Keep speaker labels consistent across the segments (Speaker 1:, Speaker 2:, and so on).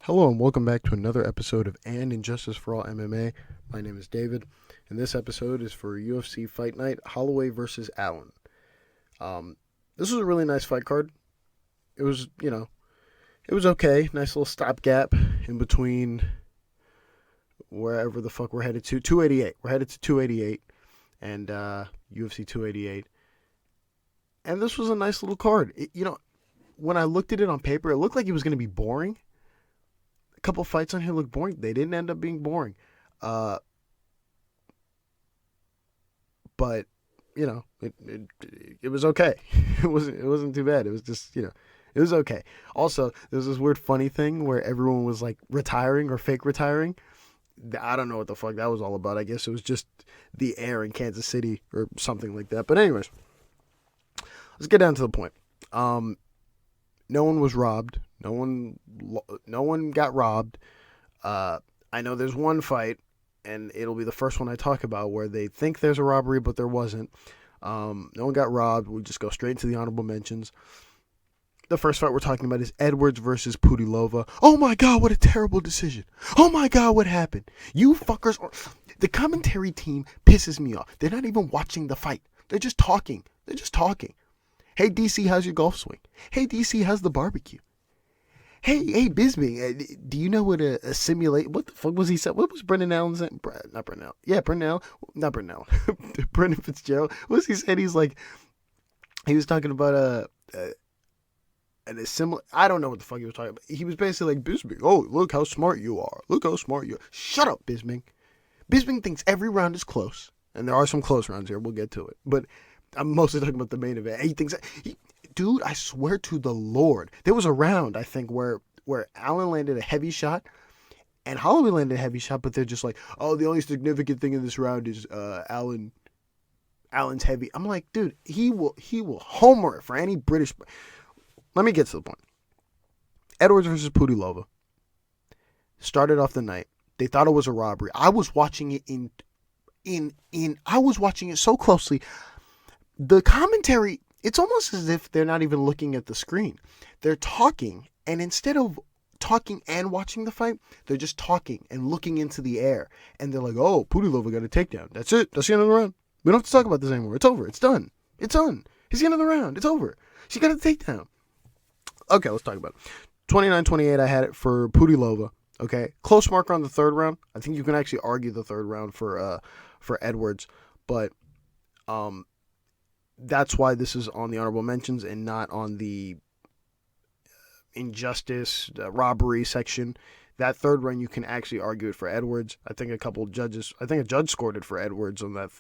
Speaker 1: Hello and welcome back to another episode of Injustice For All MMA. My name is David, and this episode is for UFC Fight Night, Holloway vs. Allen. This was a really nice fight card. It was, it was okay. Nice little stopgap in between wherever the fuck we're headed to. 288. We're headed to 288 and UFC 288. And this was a nice little card. When I looked at it on paper, it looked like it was going to be boring. Couple fights on here look boring. They didn't end up being boring. But it was okay. It wasn't too bad. It was just, it was okay. Also, there's this weird funny thing where everyone was like retiring or fake retiring. I don't know what the fuck that was all about. I guess it was just the air in Kansas City or something like that. But anyways, let's get down to the point. No one was robbed. No one got robbed. I know there's one fight, and it'll be the first one I talk about, where they think there's a robbery, but there wasn't. No one got robbed. We just go straight to the honorable mentions. The first fight we're talking about is Edwards versus Pudilova. Oh my God, what a terrible decision. Oh my God, what happened? You fuckers the commentary team pisses me off. They're not even watching the fight. They're just talking. Hey, DC, how's your golf swing? Hey, DC, how's the barbecue? Hey, Bisbee, do you know what a simulate? What the fuck was he said? What was Brendan Allen saying? Not Brendan Allen. Yeah, Brendan Allen. Not Brendan Allen. Brendan Fitzgerald. What was he said? He was talking about a similar. I don't know what the fuck he was talking about. He was basically like, Bisbee, oh, look how smart you are. Look how smart you are. Shut up, Bisbee. Bisbee thinks every round is close. And there are some close rounds here. We'll get to it. But I'm mostly talking about the main event. He thinks dude, I swear to the Lord, there was a round, I think, where Allen landed a heavy shot and Holloway landed a heavy shot, but they're just like, oh, the only significant thing in this round is Allen's heavy. I'm like, dude, he will homer it for any British. Let me get to the point. Edwards versus Pudilova started off the night. They thought it was a robbery. I was watching it I was watching it so closely. The commentary, it's almost as if they're not even looking at the screen. They're talking, and instead of talking and watching the fight, they're just talking and looking into the air. And they're like, oh, Pudilova got a takedown. That's it. That's the end of the round. We don't have to talk about this anymore. It's over. It's done. It's done. It's the end of the round. It's over. She got a takedown. Okay, let's talk about it. 29-28, I had it for Pudilova. Okay, close marker on the third round. I think you can actually argue the third round for Edwards, but that's why this is on the honorable mentions and not on the injustice, robbery section. That third round, you can actually argue it for Edwards. I think a judge scored it for Edwards on that.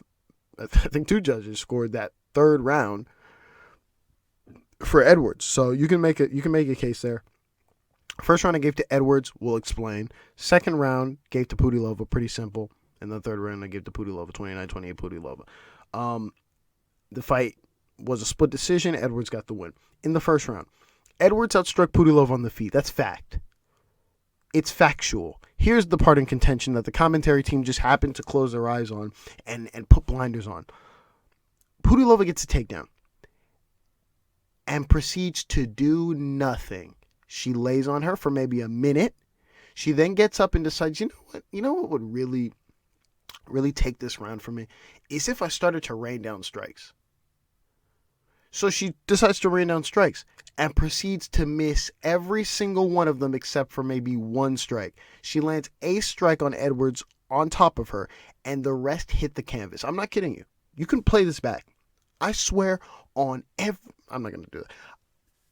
Speaker 1: I think two judges scored that third round for Edwards. So you can make a case there. First round I gave to Edwards, we'll explain. Second round gave to Pudilova, pretty simple. And the third round I gave to Pudilova, 29-28 Pudilova. The fight was a split decision. Edwards got the win. In the first round, Edwards outstruck Pudilova on the feet. That's fact. It's factual. Here's the part in contention that the commentary team just happened to close their eyes on and put blinders on. Pudilova gets a takedown and proceeds to do nothing. She lays on her for maybe a minute. She then gets up and decides, you know what would really take this round for me is if I started to rain down strikes. So she decides to rain down strikes and proceeds to miss every single one of them except for maybe one strike. She lands a strike on Edwards on top of her, and the rest hit the canvas. I'm not kidding you. You can play this back. I swear on I'm not going to do that.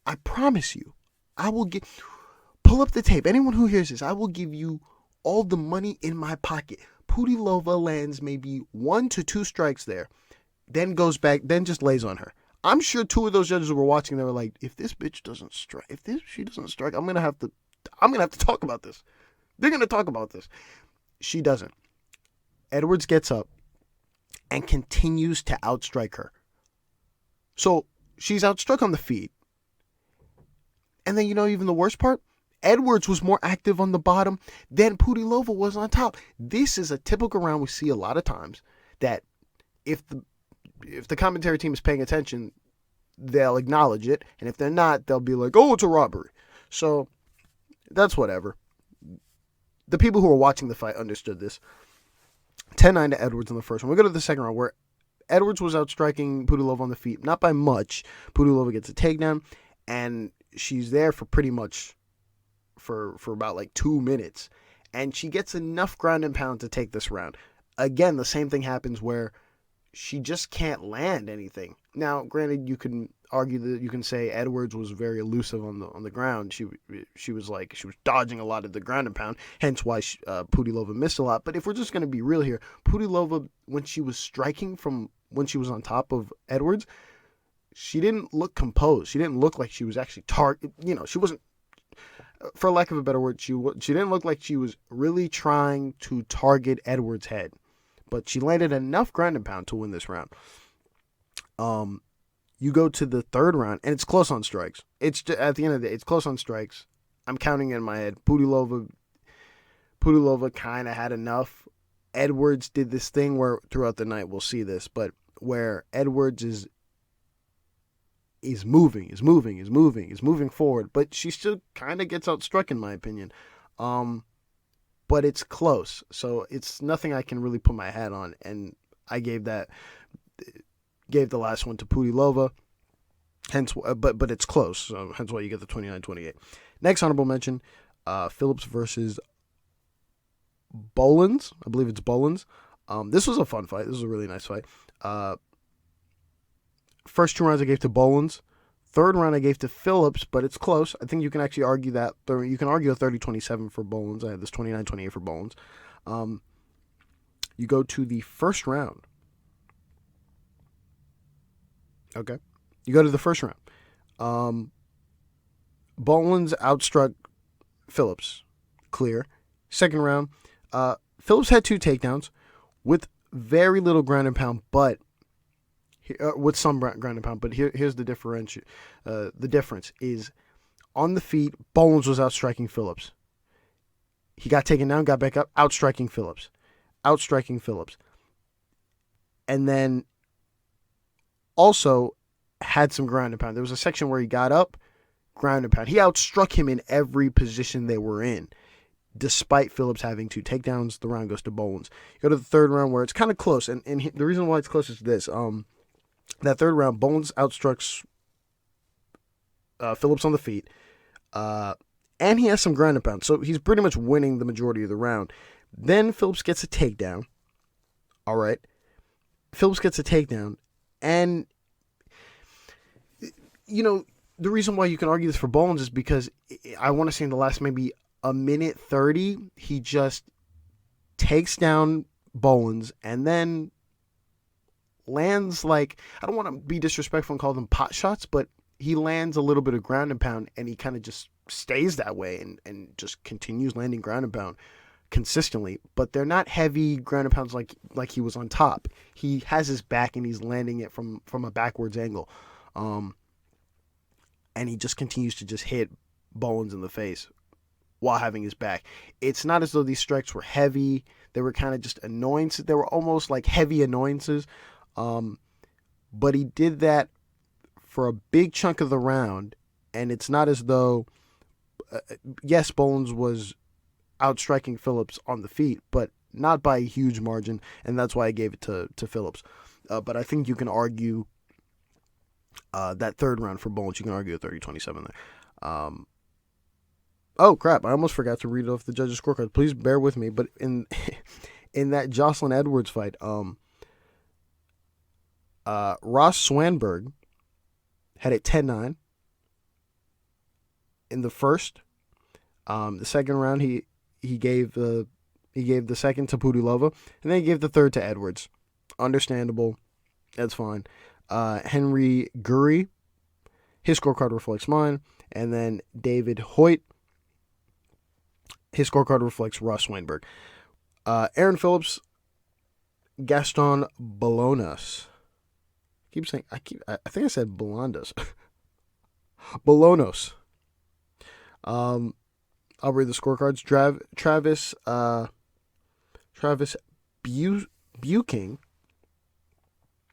Speaker 1: I promise you, I will pull up the tape. Anyone who hears this, I will give you all the money in my pocket. Pudilova lands maybe 1 to 2 strikes there, then goes back, then just lays on her. I'm sure two of those judges were watching. They were like, if this bitch doesn't strike, she doesn't strike, I'm gonna have to talk about this. They're gonna talk about this. She doesn't. Edwards gets up and continues to outstrike her. So she's outstruck on the feet. And then even the worst part? Edwards was more active on the bottom than Pudilova was on top. This is a typical round we see a lot of times, that if the commentary team is paying attention, they'll acknowledge it. And if they're not, they'll be like, oh, it's a robbery. So that's whatever. the people who were watching the fight understood this. 10-9 to Edwards in the first one. We go to the second round where Edwards was outstriking Pudilova on the feet, not by much. Pudilova gets a takedown, and she's there for pretty much for about like 2 minutes, and she gets enough ground and pound to take this round. Again, the same thing happens where she just can't land anything. Now, granted, you can argue that you can say Edwards was very elusive on the ground. She was dodging a lot of the ground and pound, hence why Pudilova missed a lot. But if we're just going to be real here, Pudilova, when she was striking from when she was on top of Edwards, she didn't look composed. She didn't look like she was actually she wasn't, for lack of a better word, she didn't look like she was really trying to target Edwards' head. But she landed enough ground and pound to win this round. You go to the third round, and it's close on strikes. It's just, at the end of the day, it's close on strikes. I'm counting in my head. Pudilova kind of had enough. Edwards did this thing where throughout the night we'll see this, but where Edwards is moving forward, but she still kind of gets outstruck in my opinion. But it's close, so it's nothing I can really put my hat on, and I gave the last one to Pudilova, hence, but it's close, so hence why you get the 29-28. Next honorable mention, Phillips versus Bolanos. I believe it's Bolanos. This was a fun fight. This was a really nice fight. First 2 rounds I gave to Bolanos. Third round I gave to Phillips, but it's close. I think you can actually argue that. You can argue a 30-27 for Bolanos. I had this 29-28 for Bolanos. You go to the first round. Okay. You go to the first round. Bolanos outstruck Phillips. Clear. Second round. Phillips had 2 takedowns with very little ground and pound, but with some ground and pound, but here's the difference. The difference is on the feet, Bolanos was outstriking Phillips. He got taken down, got back up, outstriking Phillips. And then also had some ground and pound. There was a section where he got up, ground and pound. He outstruck him in every position they were in. Despite Phillips having 2 takedowns, the round goes to Bolanos. You go to the third round where it's kind of close, and the reason why it's close is this. That third round, Bolanos outstrucks Phillips on the feet, and he has some ground and pound, so he's pretty much winning the majority of the round. Then Phillips gets a takedown. All right, Phillips gets a takedown, and the reason why you can argue this for Bolanos is because I want to say in the last maybe a minute 30, he just takes down Bolanos and then lands like, I don't want to be disrespectful and call them pot shots, but he lands a little bit of ground and pound, and he kind of just stays that way and just continues landing ground and pound consistently. But they're not heavy ground and pounds like he was on top. He has his back and he's landing it from a backwards angle. And he just continues to just hit Bolanos in the face while having his back. It's not as though these strikes were heavy. They were kind of just annoyances. They were almost like heavy annoyances. But he did that for a big chunk of the round, and it's not as though, yes, Bolanos was outstriking Phillips on the feet, but not by a huge margin, and that's why I gave it to Phillips. But I think you can argue that third round for Bolanos, you can argue a 30-27 there. Oh, crap, I almost forgot to read off the judges' scorecard. Please bear with me, but in that Jocelyn Edwards fight, Ross Swanberg had it 10-9 in the first. The second round, he gave the second to Pudilova, and then he gave the third to Edwards. Understandable. That's fine. Henry Gurry, his scorecard reflects mine. And then David Hoyt, his scorecard reflects Ross Swanberg. Aaron Phillips, Gaston Bolanos. I think I said Bolanos. Bolanos. I'll read the scorecards. Travis Buking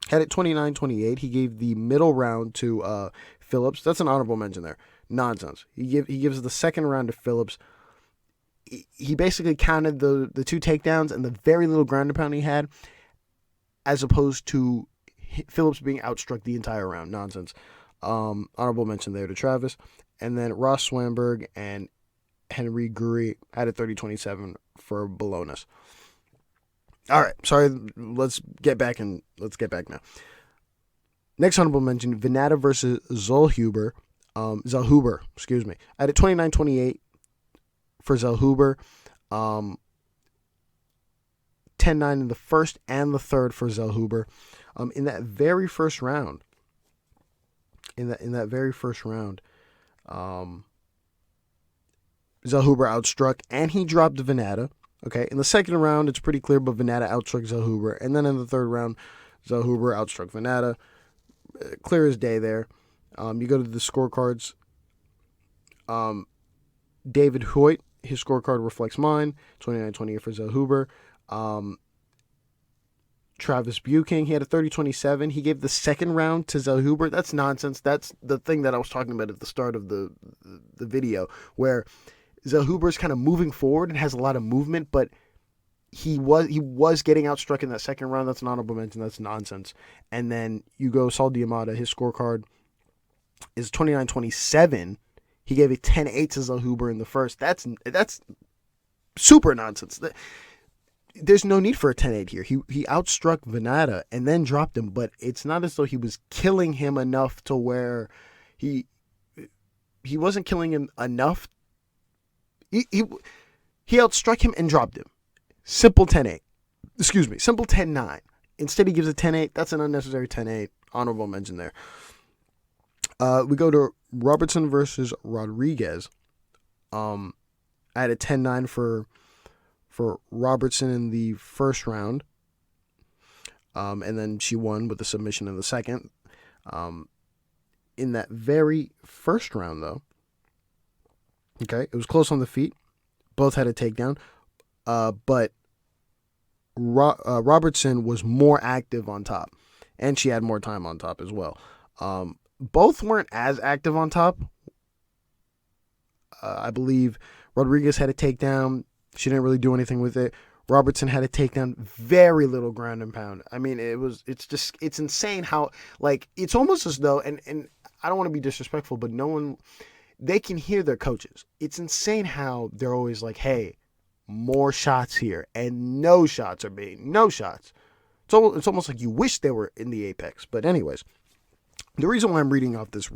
Speaker 1: had it 29-28. He gave the middle round to Phillips. That's an honorable mention there. Nonsense. He gives the second round to Phillips. he basically counted the 2 takedowns and the very little ground and pound he had, as opposed to Phillips being outstruck the entire round. Nonsense. Honorable mention there to Travis. And then Ross Swanberg and Henry Guri had a 30-27 for Bolanos. All right, sorry. Let's get back now. Next honorable mention: Vannata versus Zellhuber. Zellhuber, excuse me. I had a 29-28 for Zellhuber. 10-9 in the first and the third for Zellhuber. In that very first round. Zellhuber outstruck and he dropped Vannata. Okay, in the second round, it's pretty clear, but Vannata outstruck Zellhuber. And then in the third round, Zellhuber outstruck Vannata. Clear as day there. You go to the scorecards. David Hoyt, his scorecard reflects mine. 29-28 for Zellhuber. Travis Buking, he had a 30-27. He gave the second round to Zellhuber. That's nonsense. That's the thing that I was talking about at the start of the video, where Zellhuber is kind of moving forward and has a lot of movement, but he was getting outstruck in that second round. That's an honorable mention. That's nonsense. And then you go Saul Diamata. His scorecard is 29-27. He gave a 10-8 to Zellhuber in the first. That's super nonsense. There's no need for a 10-8 here. He outstruck Vannata and then dropped him, but it's not as though he was killing him enough to where he wasn't killing him enough. He outstruck him and dropped him. Simple 10-8. Excuse me, simple 10-9. Instead he gives a 10-8. That's an unnecessary 10-8. Honorable mention there. We go to Robertson versus Rodriguez. I had a 10-9 for Robertson in the first round. And then she won with the submission in the second. In that very first round, though, okay, it was close on the feet. Both had a takedown. But Robertson was more active on top. And she had more time on top as well. Both weren't as active on top. I believe Rodriguez had a takedown. She didn't really do anything with it. Robertson had a takedown, very little ground and pound. I mean, it's insane how, like, it's almost as though, and I don't want to be disrespectful, but they can hear their coaches. It's insane how they're always like, hey, more shots here, and no shots. It's almost like you wish they were in the apex. But anyways, the reason why I'm reading off this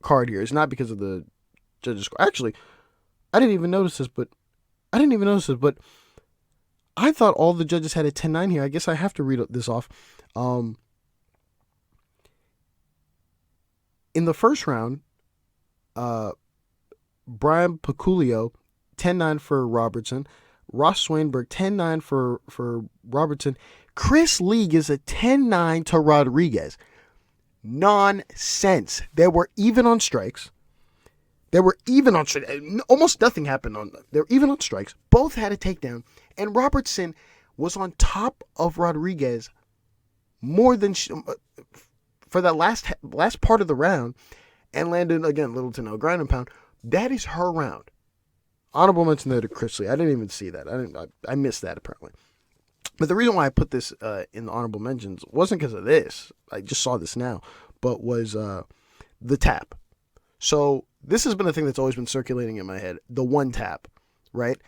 Speaker 1: card here is not because of the judges' score. Actually, I didn't even notice this, but I thought all the judges had a 10-9 here. I guess I have to read this off. In the first round, Brian Paculio, 10-9 for Robertson. Ross Swanberg, 10-9 for Robertson. Chris Lee gives a 10-9 to Rodriguez. Nonsense. They were even on strikes. Almost nothing happened on them. They were even on strikes. Both had a takedown. And Robertson was on top of Rodriguez more than for that last part of the round, and landed, again, little to no ground and pound. That is her round. Honorable mention there to Chris Lee. I didn't even see that. I missed that, apparently. But the reason why I put this in the honorable mentions wasn't because of this. I just saw this now. But was the tap. So this has been a thing that's always been circulating in my head. The one tap, right?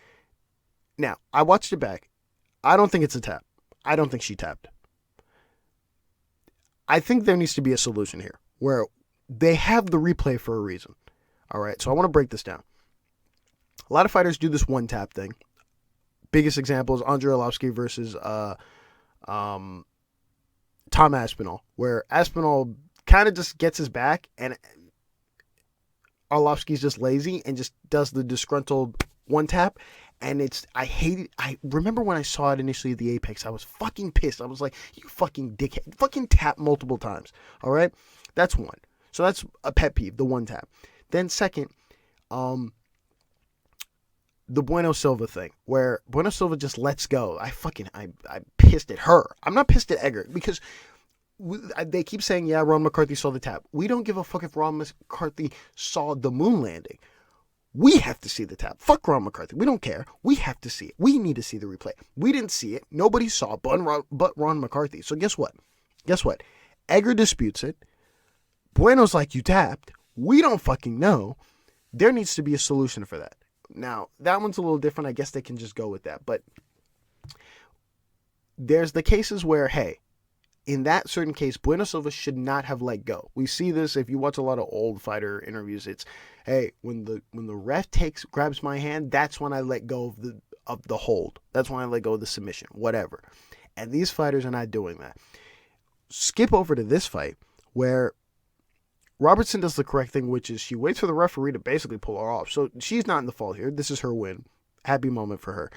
Speaker 1: Now, I watched it back. I don't think it's a tap. I don't think she tapped. I think there needs to be a solution here where they have the replay for a reason. All right, so I want to break this down. A lot of fighters do this one tap thing. Biggest example is Andrei Arlovski versus Tom Aspinall, where Aspinall kind of just gets his back and Arlovski's just lazy and just does the disgruntled one tap. And I hate it. I remember when I saw it initially at the Apex, I was fucking pissed. I was like, you fucking dickhead. Fucking tap multiple times. All right? That's one. So that's a pet peeve, the one tap. Then second, the Bueno Silva thing, where Bueno Silva just lets go. I'm pissed at her. I'm not pissed at Edgar, because they keep saying, yeah, Ron McCarthy saw the tap. We don't give a fuck if Ron McCarthy saw the moon landing. We have to see the tap. Fuck Ron McCarthy. We don't care. We have to see it. We need to see the replay. We didn't see it. Nobody saw it but Ron McCarthy. So guess what? Edgar disputes it. Bueno's like, you tapped. We don't fucking know. There needs to be a solution for that. Now, that one's a little different. I guess they can just go with that. But there's the cases where, hey, in that certain case, Bueno Silva should not have let go. We see this if you watch a lot of old fighter interviews. It's, hey, when the ref grabs my hand, that's when I let go of the hold. That's when I let go of the submission, whatever. And these fighters are not doing that. Skip over to this fight where Robertson does the correct thing, which is she waits for the referee to basically pull her off. So she's not in the fault here. This is her win. Happy moment for her.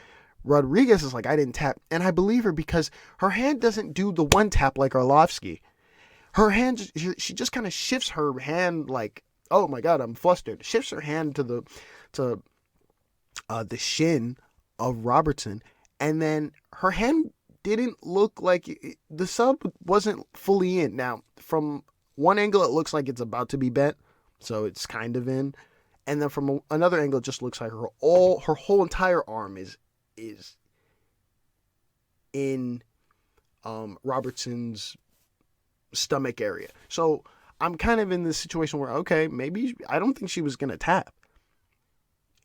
Speaker 1: Rodriguez is like, I didn't tap. And I believe her because her hand doesn't do the one tap like Arlovsky. Her hand, she just kind of shifts her hand like, oh my God, I'm flustered. Shifts her hand to the shin of Robertson. And then her hand didn't look like, the sub wasn't fully in. Now, from one angle, it looks like it's about to be bent. So it's kind of in. And then from another angle, it just looks like her whole entire arm is in Robertson's stomach area. So I'm kind of in this situation where, okay, maybe I don't think she was going to tap.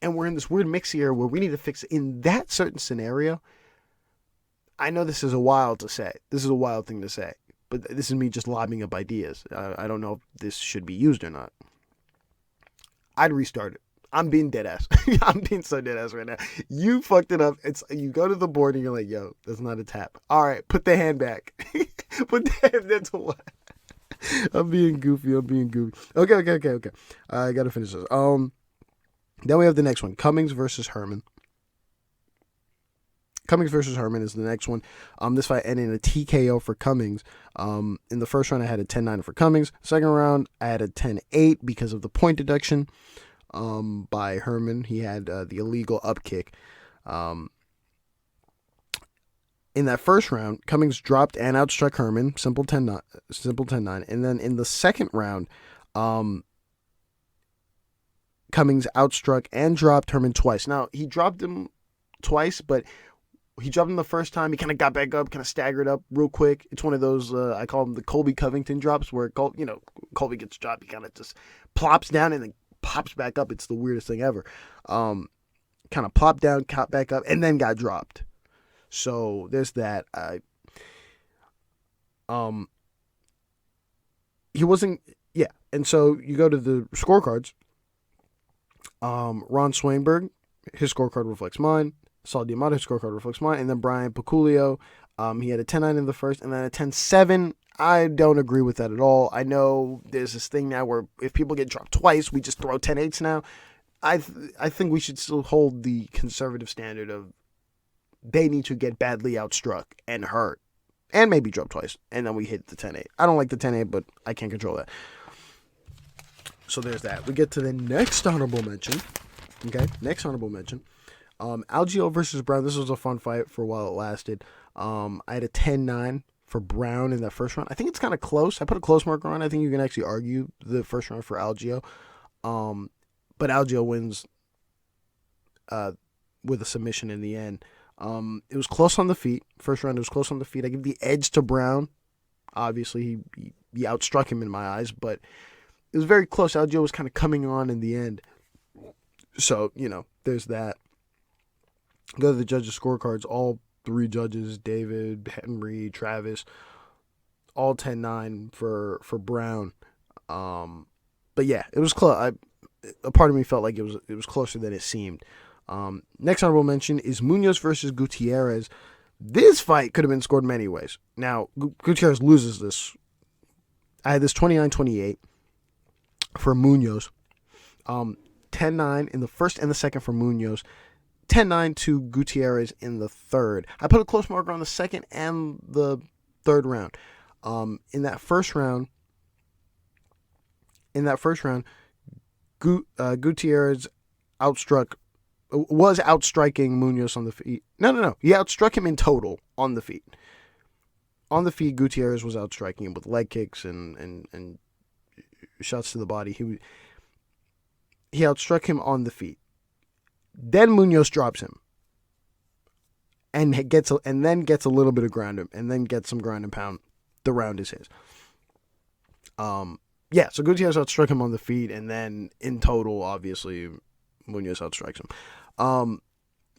Speaker 1: And we're in this weird mix here where we need to fix it. In that certain scenario, I know this is a wild to say. This is a wild thing to say. But this is me just lobbing up ideas. I don't know if this should be used or not. I'd restart it. I'm being dead ass. I'm being so dead ass right now. You fucked it up. You go to the board and you're like, yo, that's not a tap. All right, put the hand back. Put the hand, that's what. I'm being goofy. Okay. I gotta finish this. Then we have the next one. Cummings versus Herman. Cummings versus Herman is the next one. This fight ended in a TKO for Cummings. In the first round, I had a 10-9 for Cummings. Second round, I had a 10-8 because of the point deduction by Herman. He had the illegal upkick. In that first round, Cummings dropped and outstruck Herman. Simple 10-9. And then in the second round, Cummings outstruck and dropped Herman twice. Now, he dropped him twice, but he dropped him the first time. He kind of got back up, kind of staggered up real quick. It's one of those, I call them the Colby Covington drops, where, Colby gets dropped. He kind of just plops down and then pops back up. It's the weirdest thing ever. Kind of plopped down, caught back up, and then got dropped. So there's that. He wasn't, yeah. And so you go to the scorecards. Ron Swainberg, his scorecard reflects mine. Saul Diamato, his scorecard reflects mine. And then Brian Piculio, he had a 10-9 in the first and then a 10-7. I don't agree with that at all. I know there's this thing now where if people get dropped twice, we just throw 10-8s now. I think we should still hold the conservative standard of they need to get badly outstruck and hurt and maybe drop twice, and then we hit the 10-8. I don't like the 10-8, but I can't control that. So there's that. We get to the next honorable mention. Okay, next honorable mention. Algeo versus Brown. This was a fun fight for a while it lasted. I had a 10-9 for Brown in that first round. I think it's kind of close. I put a close marker on. I think you can actually argue the first round for Algeo. But Algeo wins with a submission in the end. It was close on the feet. First round, it was close on the feet. I give the edge to Brown. Obviously, he outstruck him in my eyes, but it was very close. Algeo was kind of coming on in the end. So, there's that. Go to the judges' scorecards. All three judges, David, Henry, Travis, all 10-9 for Brown. But yeah, it was close. A part of me felt like it was closer than it seemed. Next honorable mention is Munoz versus Gutierrez. This fight could have been scored many ways. Now, Gutierrez loses this. I had this 29-28 for Munoz. 10-9 in the first and the second for Munoz. 10-9 to Gutierrez in the third. I put a close marker on the second and the third round. In that first round, Gutierrez was outstriking Munoz on the feet. No. He outstruck him in total on the feet. On the feet, Gutierrez was outstriking him with leg kicks and shots to the body. he outstruck him on the feet. Then Munoz drops him. And then gets a little bit of ground, and then gets some ground and pound. The round is his. So Gutierrez outstruck him on the feet, and then in total, obviously, Munoz outstrikes him.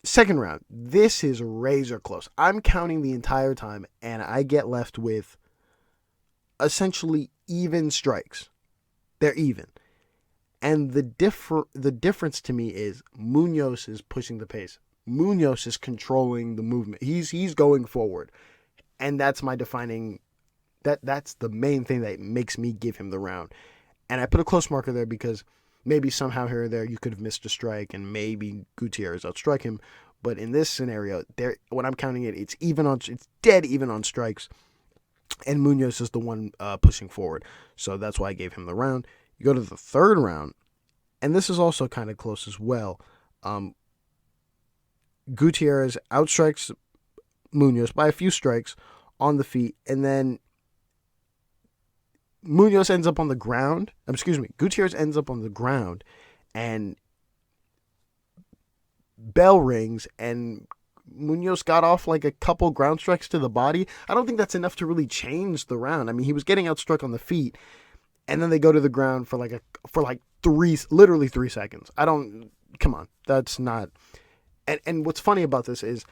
Speaker 1: Second round, this is razor close. I'm counting the entire time, and I get left with essentially even strikes. They're even. And the difference to me is Munoz is pushing the pace. Munoz is controlling the movement. He's going forward. And that's my defining... That's the main thing that makes me give him the round. And I put a close marker there because maybe somehow here or there you could have missed a strike and maybe Gutierrez outstruck him. But in this scenario, when I'm counting it, it's dead even on strikes. And Munoz is the one pushing forward. So that's why I gave him the round. You go to the third round, and this is also kind of close as well. Gutierrez outstrikes Munoz by a few strikes on the feet, and then Munoz ends up on the ground. Gutierrez ends up on the ground, and bell rings, and Munoz got off like a couple ground strikes to the body. I don't think that's enough to really change the round. I mean, he was getting outstruck on the feet, and then they go to the ground for literally 3 seconds. Come on, that's not. And what's funny about this is,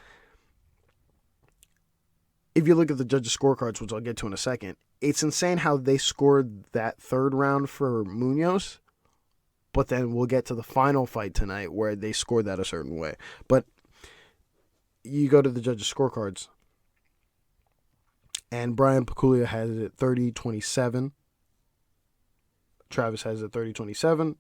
Speaker 1: if you look at the judges' scorecards, which I'll get to in a second, it's insane how they scored that third round for Munoz, but then we'll get to the final fight tonight where they scored that a certain way. But you go to the judges' scorecards, and Brian Paculia has it 30-27. Travis has it 30-27.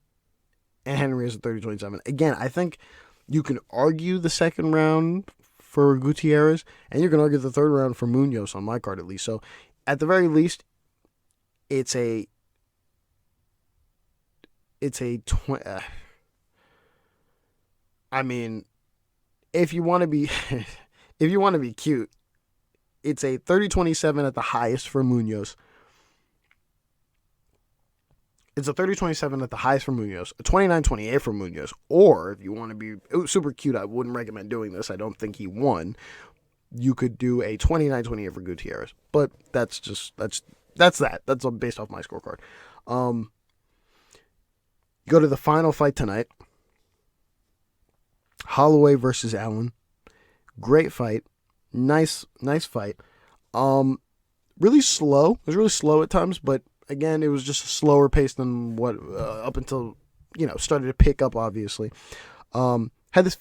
Speaker 1: And Henry has it 30-27. Again, I think you can argue the second round for Gutierrez, and you can argue the third round for Munoz on my card at least. So, at the very least, I mean, if you want to be cute, it's a 30-27 at the highest for Munoz. It's a 30-27 at the highest for Munoz, a 29-28 for Munoz, or if you want to be super cute, I wouldn't recommend doing this. I don't think he won. You could do a 29-28 for Gutierrez, but that's that. That's based off my scorecard. You go to the final fight tonight. Holloway versus Allen. Great fight. Nice fight. Really slow. It was really slow at times, but again, it was just a slower pace than what up until started to pick up. Obviously, had this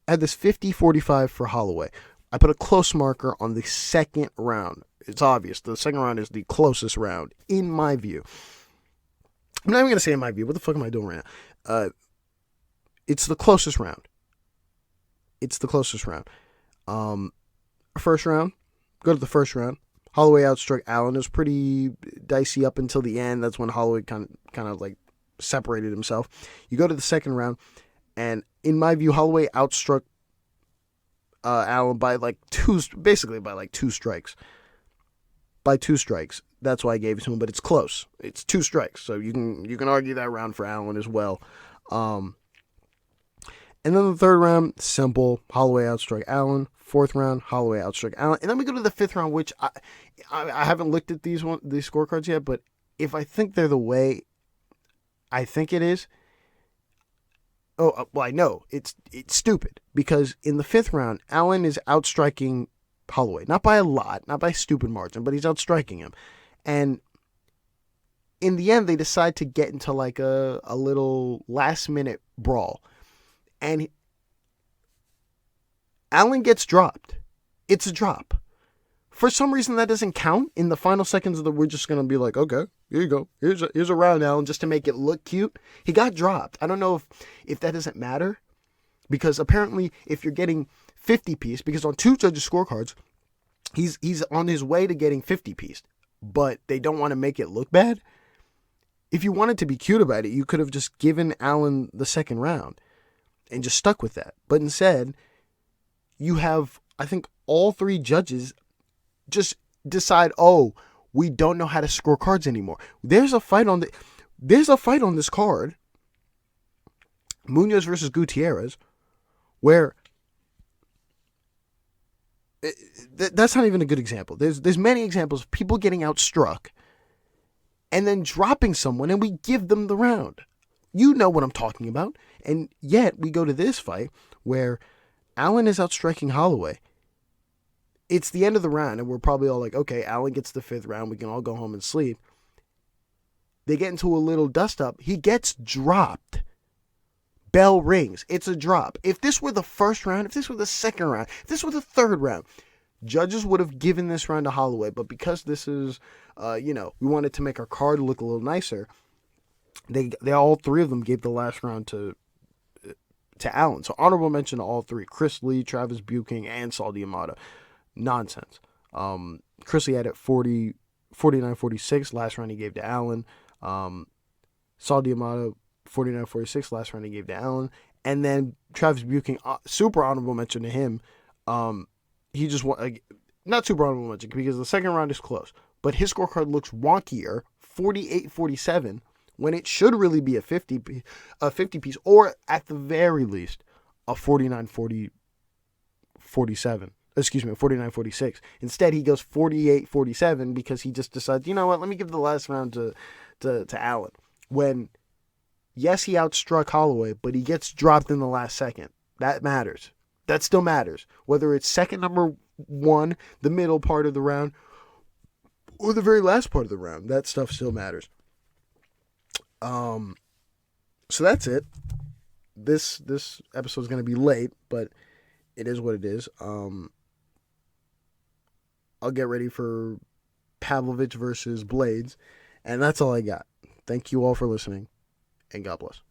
Speaker 1: 50-45 for Holloway. I put a close marker on the second round. It's obvious the second round is the closest round in my view. I'm not even gonna say in my view. What the fuck am I doing right now? It's the closest round. First round. Go to the first round. Holloway outstruck Allen. It was pretty dicey up until the end. That's when Holloway kind of like separated himself. You go to the second round, and in my view, Holloway outstruck Allen by two strikes. By 2 strikes. That's why I gave it to him, but it's close. It's 2 strikes, so you can argue that round for Allen as well. And then the third round, simple. Holloway outstruck Allen. Fourth round, Holloway outstruck Allen. And then we go to the fifth round, which I haven't looked at these scorecards yet, but if I think they're the way I think it is, I know it's stupid, because in the fifth round, Allen is outstriking Holloway. Not by a lot, not by a stupid margin, but he's outstriking him. And in the end, they decide to get into like a little last-minute brawl. And Allen gets dropped. It's a drop. For some reason, that doesn't count. In the final seconds of we're just going to be like, okay, here you go. Here's a round, Allen, just to make it look cute. He got dropped. I don't know if that doesn't matter. Because apparently, if you're getting 50-piece, because on 2 judges' scorecards, he's on his way to getting 50-piece. But they don't want to make it look bad. If you wanted to be cute about it, you could have just given Allen the second round and just stuck with that. But instead, you have, I think, all 3 judges just decide, we don't know how to score cards anymore. There's a fight on this card Munoz versus Gutierrez, where that's not even a good example. There's many examples of people getting outstruck and then dropping someone, and we give them the round. You know what I'm talking about. And yet we go to this fight where Allen is outstriking Holloway. It's the end of the round, and we're probably all like, okay, Allen gets the 5th round. We can all go home and sleep. They get into a little dust-up. He gets dropped. Bell rings. It's a drop. If this were the first round, if this were the second round, if this were the third round, judges would have given this round to Holloway. But because this is, we wanted to make our card look a little nicer, they all three of them gave the last round to Allen. So honorable mention to all three: Chris Lee, Travis Buking, and Saul D'Amato. Nonsense. Chris Lee had it 49-46. Last round he gave to Allen. Saul D'Amato 49-46. Last round he gave to Allen. And then Travis Buking, super honorable mention to him. He just won. Not super honorable mention because the second round is close, but his scorecard looks wonkier, 48-47, when it should really be a 50 piece, or at the very least a 49-47. Excuse me, 49-46. Instead, he goes 48-47 because he just decides, you know what, let me give the last round to Allen. When, yes, he outstruck Holloway, but he gets dropped in the last second. That matters. That still matters. Whether it's second number 1, the middle part of the round, or the very last part of the round, that stuff still matters. So that's it. This episode is going to be late, but it is what it is. I'll get ready for Pavlovich versus Blades, and that's all I got. Thank you all for listening, and God bless.